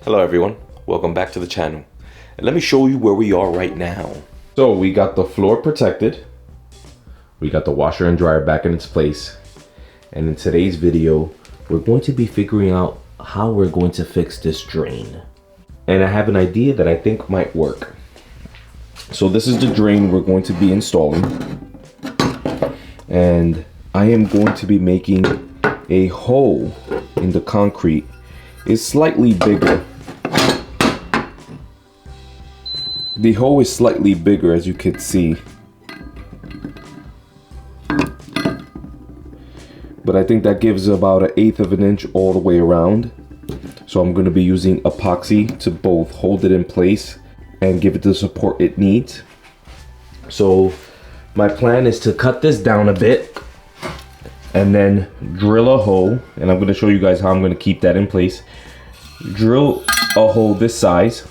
Hello everyone, welcome back to the channel. And let me show you where we are right now. So we got the floor protected. We got the washer and dryer back in its place. And in today's video, we're going to be figuring out how we're going to fix this drain. And I have an idea that I think might work. So this is the drain we're going to be installing. And I am going to be making a hole in the concrete. It's slightly bigger. The hole is slightly bigger, as you can see. But I think that gives about 1/8 of an inch all the way around. So I'm going to be using epoxy to both hold it in place and give it the support it needs. So my plan is to cut this down a bit and then drill a hole. And I'm going to show you guys how I'm going to keep that in place. Drill a hole this size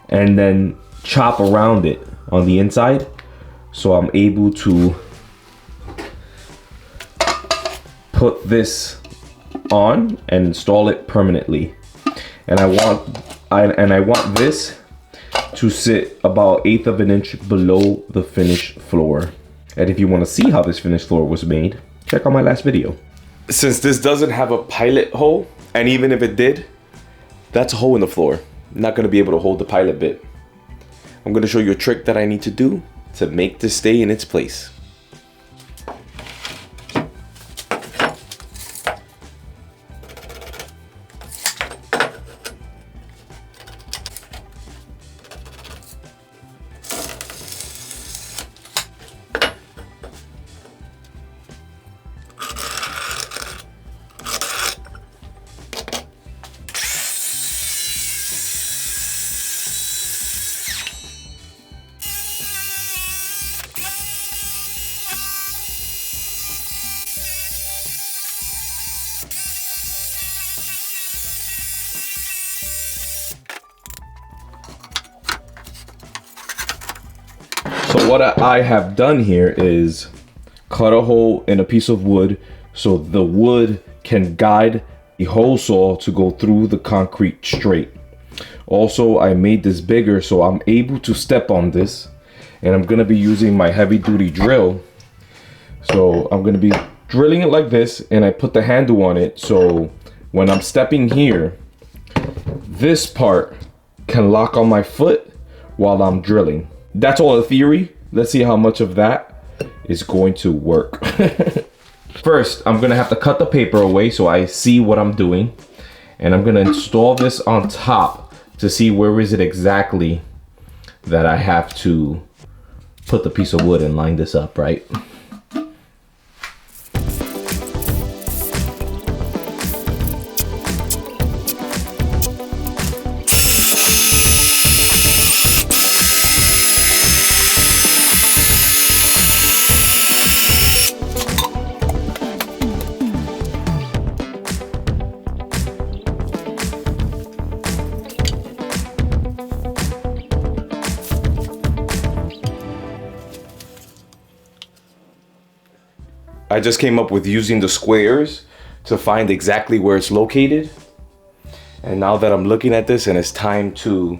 and then chop around it on the inside so I'm able to put this on and install it permanently. And I want this to sit about 1/8 of an inch below the finished floor. And if you want to see how this finished floor was made, check out my last video. Since this doesn't have a pilot hole, and even if it did, that's a hole in the floor. I'm not going to be able to hold the pilot bit. I'm going to show you a trick that I need to do to make this stay in its place. So what I have done here is cut a hole in a piece of wood so the wood can guide the hole saw to go through the concrete straight. Also, I made this bigger so I'm able to step on this, and I'm going to be using my heavy duty drill. So I'm going to be drilling it like this, and I put the handle on it so when I'm stepping here, this part can lock on my foot while I'm drilling. That's all a theory. Let's see how much of that is going to work. First, I'm gonna have to cut the paper away so I see what I'm doing. And I'm gonna install this on top to see where is it exactly that I have to put the piece of wood and line this up, right? I just came up with using the squares to find exactly where it's located. And now that I'm looking at this and it's time to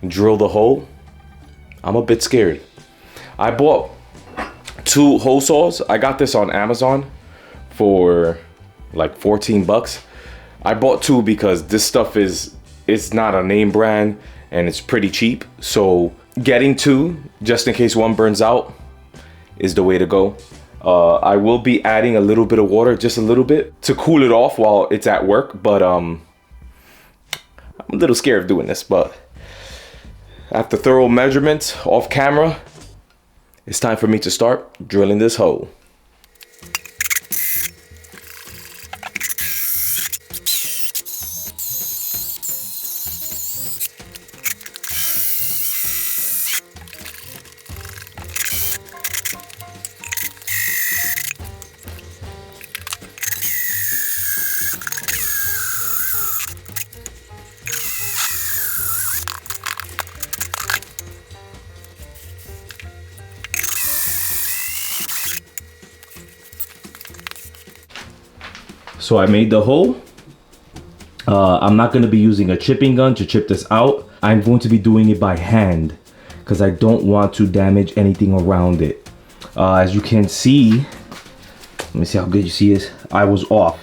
drill the hole, I'm a bit scared. I bought 2 hole saws. I got this on Amazon for like 14 bucks. I bought 2 because this stuff it's not a name brand and it's pretty cheap. So getting 2 just in case one burns out is the way to go. I will be adding a little bit of water, just a little bit, to cool it off while it's at work, but I'm a little scared of doing this. But after thorough measurements off camera, it's time for me to start drilling this hole. So I made the hole I'm not going to be using a chipping gun to chip this out. I'm going to be doing it by hand because I don't want to damage anything around it. As you can see, let me see how good you see this. I was off.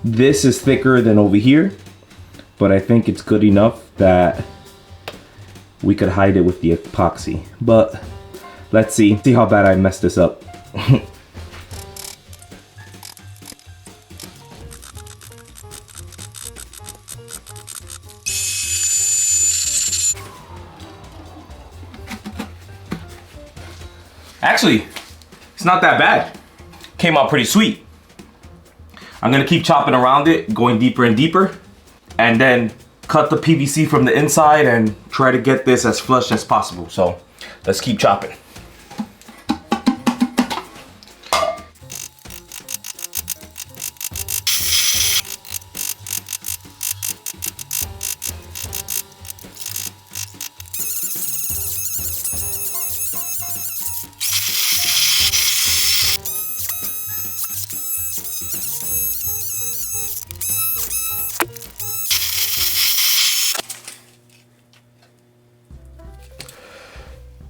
This is thicker than over here, but I think it's good enough that we could hide it with the epoxy. But let's see how bad I messed this up. Actually, it's not that bad. Came out pretty sweet. I'm gonna keep chopping around it, going deeper and deeper, and then cut the PVC from the inside and try to get this as flush as possible. So let's keep chopping.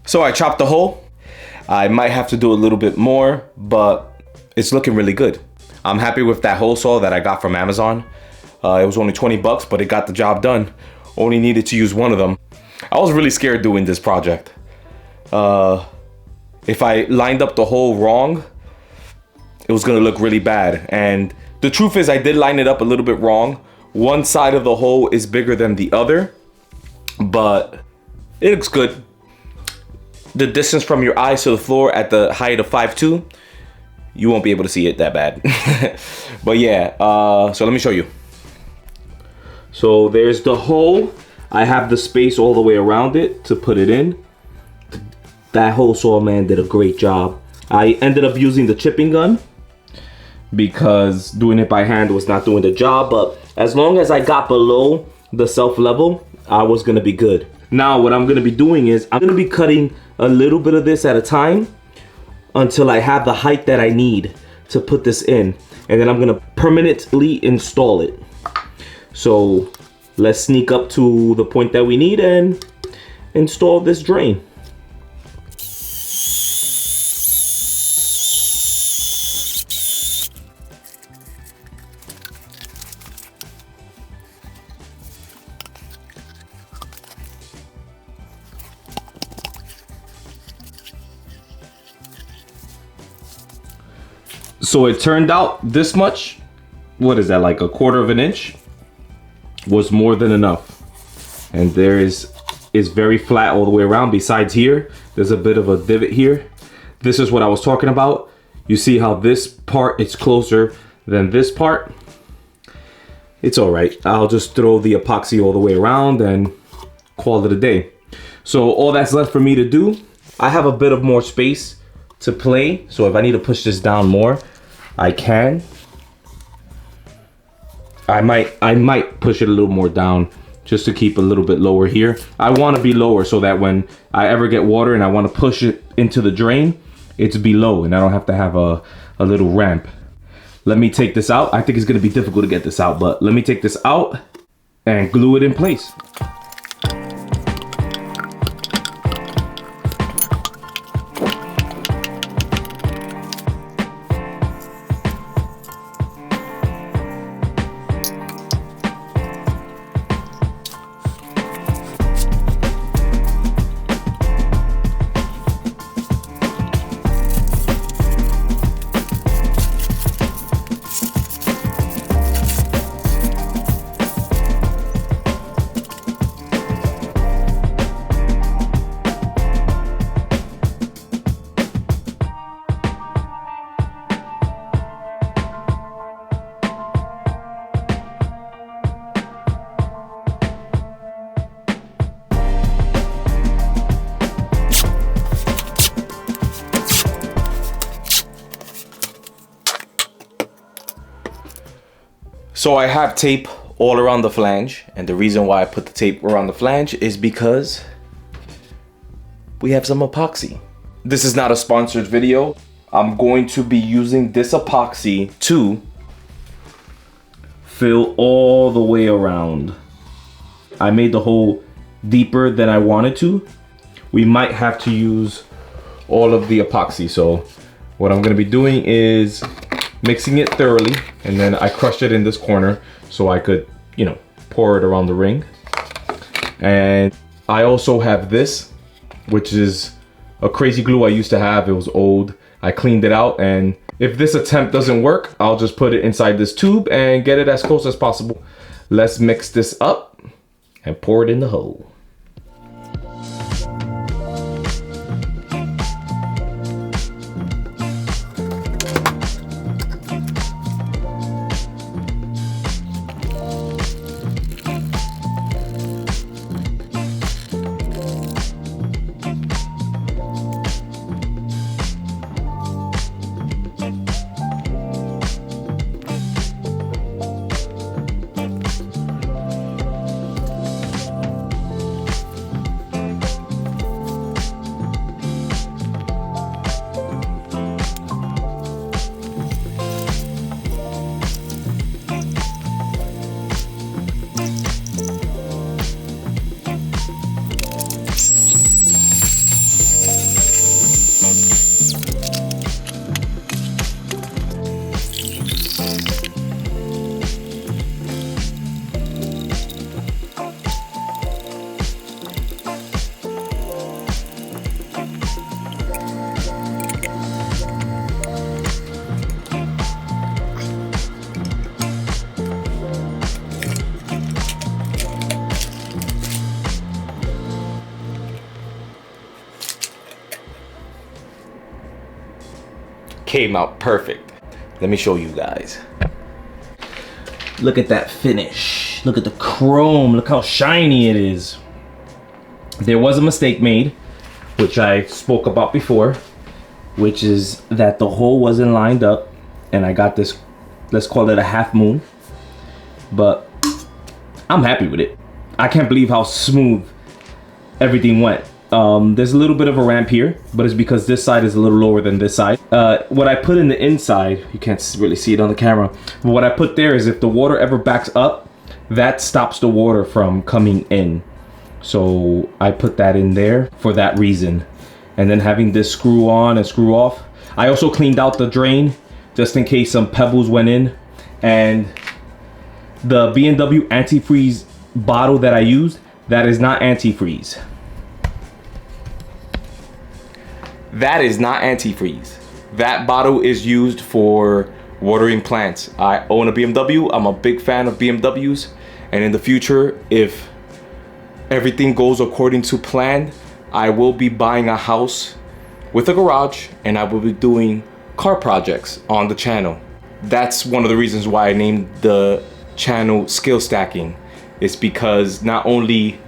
So I chopped the hole. I might have to do a little bit more, but it's looking really good. I'm happy with that hole saw that I got from Amazon. It was only 20 bucks, but it got the job done. Only needed to use one of them. I was really scared doing this project. If I lined up the hole wrong, it was gonna look really bad. And the truth is I did line it up a little bit wrong. One side of the hole is bigger than the other, but it looks good. The distance from your eyes to the floor at the height of 5'2", you won't be able to see it that bad. But yeah, so let me show you. So there's the hole. I have the space all the way around it to put it in. That hole saw man did a great job. I ended up using the chipping gun because doing it by hand was not doing the job, but as long as I got below the self level, I was gonna be good. Now what I'm gonna be doing is I'm gonna be cutting a little bit of this at a time until I have the height that I need to put this in, and then I'm gonna permanently install it. So let's sneak up to the point that we need and install this drain. So it turned out this much, what is that, like a quarter of an inch, was more than enough. And there is very flat all the way around. Besides here, there's a bit of a divot here. This is what I was talking about. You see how this part is closer than this part? It's all right. I'll just throw the epoxy all the way around and call it a day. So all that's left for me to do, I have a bit of more space to play. So if I need to push this down more, I can. I might push it a little more down just to keep a little bit lower here. I want to be lower so that when I ever get water and I want to push it into the drain, it's below and I don't have to have a little ramp. Let me take this out. I think it's going to be difficult to get this out, but let me take this out and glue it in place. So I have tape all around the flange, and the reason why I put the tape around the flange is because we have some epoxy. This is not a sponsored video. I'm going to be using this epoxy to fill all the way around. I made the hole deeper than I wanted to. We might have to use all of the epoxy. So what I'm gonna be doing is mixing it thoroughly, and then I crushed it in this corner so I could, you know, pour it around the ring. And I also have this, which is a crazy glue I used to have. It was old. I cleaned it out, and if this attempt doesn't work, I'll just put it inside this tube and get it as close as possible. Let's mix this up and pour it in the hole. Came out perfect. Let me show you guys. Look at that finish. Look at the chrome. Look how shiny it is. There was a mistake made, which I spoke about before, which is that the hole wasn't lined up, and I got this, let's call it a half moon, but I'm happy with it. I can't believe how smooth everything went. There's a little bit of a ramp here, but it's because this side is a little lower than this side. What I put in the inside, you can't really see it on the camera, but what I put there is if the water ever backs up, that stops the water from coming in. So I put that in there for that reason. And then having this screw on and screw off. I also cleaned out the drain just in case some pebbles went in. And the B&W antifreeze bottle that I used, that is not antifreeze. That is not antifreeze. That bottle is used for watering plants. I own a BMW. I'm a big fan of BMWs. And in the future, if everything goes according to plan, I will be buying a house with a garage, and I will be doing car projects on the channel. That's one of the reasons why I named the channel Skill Stacking. It's because not only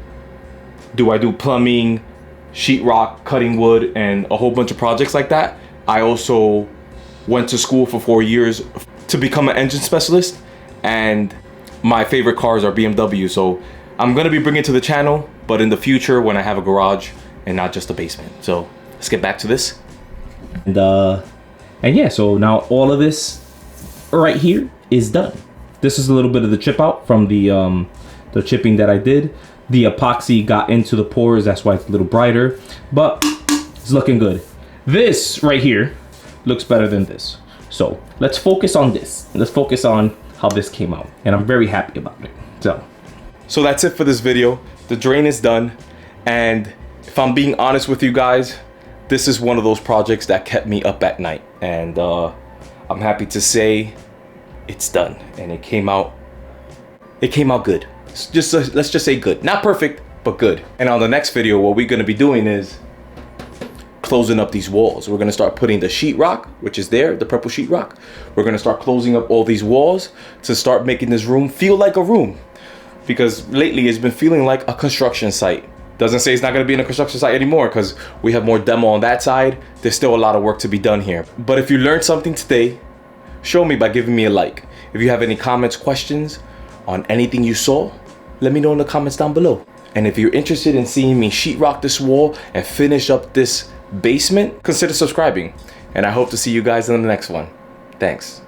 do I do plumbing, sheetrock, cutting wood, and a whole bunch of projects like that, I also went to school for 4 years to become an engine specialist, and my favorite cars are BMW. So I'm gonna be bringing it to the channel, but in the future when I have a garage and not just a basement. So let's get back to this. And yeah, so now all of this right here is done. This is a little bit of the chip out from the chipping that I did. The epoxy got into the pores, that's why it's a little brighter, but it's looking good. This right here looks better than this. So let's focus on this. Let's focus on how this came out, and I'm very happy about it. So that's it for this video. The drain is done, and if I'm being honest with you guys, this is one of those projects that kept me up at night, and I'm happy to say it's done, and it came out good. Let's just say good. Not perfect, but good. And on the next video, what we're gonna be doing is closing up these walls. We're gonna start putting the sheetrock, which is there, the purple sheetrock. We're gonna start closing up all these walls to start making this room feel like a room. Because lately it's been feeling like a construction site. Doesn't say it's not gonna be in a construction site anymore, because we have more demo on that side. There's still a lot of work to be done here. But if you learned something today, show me by giving me a like. If you have any comments, questions on anything you saw, let me know in the comments down below. And if you're interested in seeing me sheetrock this wall and finish up this basement, consider subscribing. And I hope to see you guys in the next one. Thanks.